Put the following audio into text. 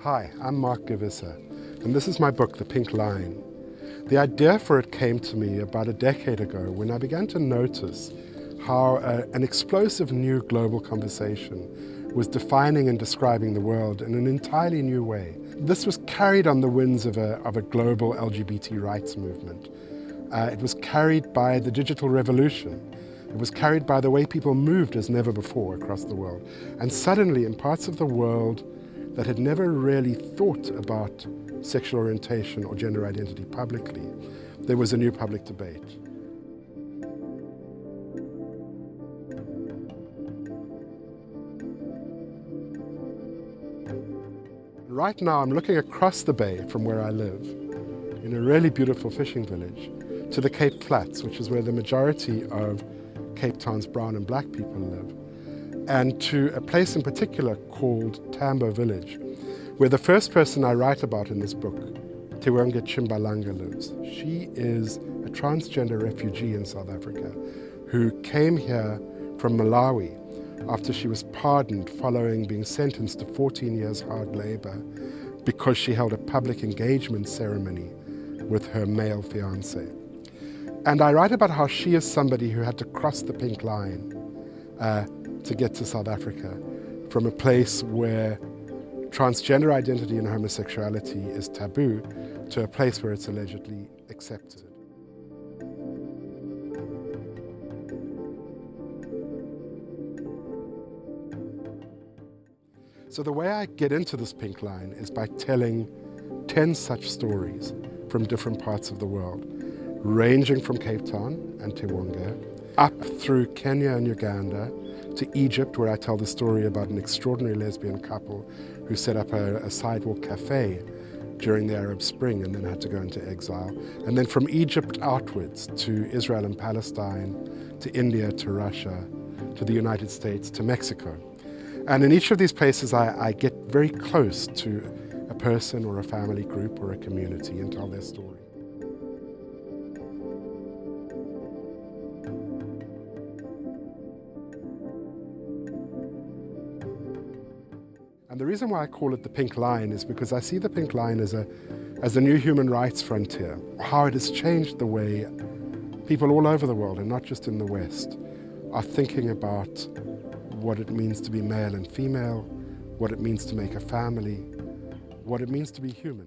Hi, I'm Mark Gevisser, and this is my book, The Pink Line. The idea for it came to me about a decade ago when I began to notice how an explosive new global conversation was defining and describing the world in an entirely new way. This was carried on the winds of a global LGBT rights movement. It was carried by the digital revolution. It was carried by the way people moved as never before across the world. And suddenly, in parts of the world that had never really thought about sexual orientation or gender identity publicly, there was a new public debate. Right now, I'm looking across the bay from where I live, in a really beautiful fishing village, to the Cape Flats, which is where the majority of Cape Town's brown and black people live, and to a place in particular called Tambo Village, where the first person I write about in this book, Tewonge Chimbalanga, lives. She is a transgender refugee in South Africa who came here from Malawi after she was pardoned following being sentenced to 14 years hard labor because she held a public engagement ceremony with her male fiancé. And I write about how she is somebody who had to cross the pink line to get to South Africa, from a place where transgender identity and homosexuality is taboo to a place where it's allegedly accepted. So the way I get into this pink line is by telling 10 such stories from different parts of the world, ranging from Cape Town and Tewonge, up through Kenya and Uganda, to Egypt, where I tell the story about an extraordinary lesbian couple who set up a sidewalk cafe during the Arab Spring and then had to go into exile. And then from Egypt outwards to Israel and Palestine, to India, to Russia, to the United States, to Mexico. And in each of these places, I get very close to a person or a family group or a community and tell their story. And the reason why I call it the pink line is because I see the pink line as a new human rights frontier, how it has changed the way people all over the world, and not just in the West, are thinking about what it means to be male and female, what it means to make a family, what it means to be human.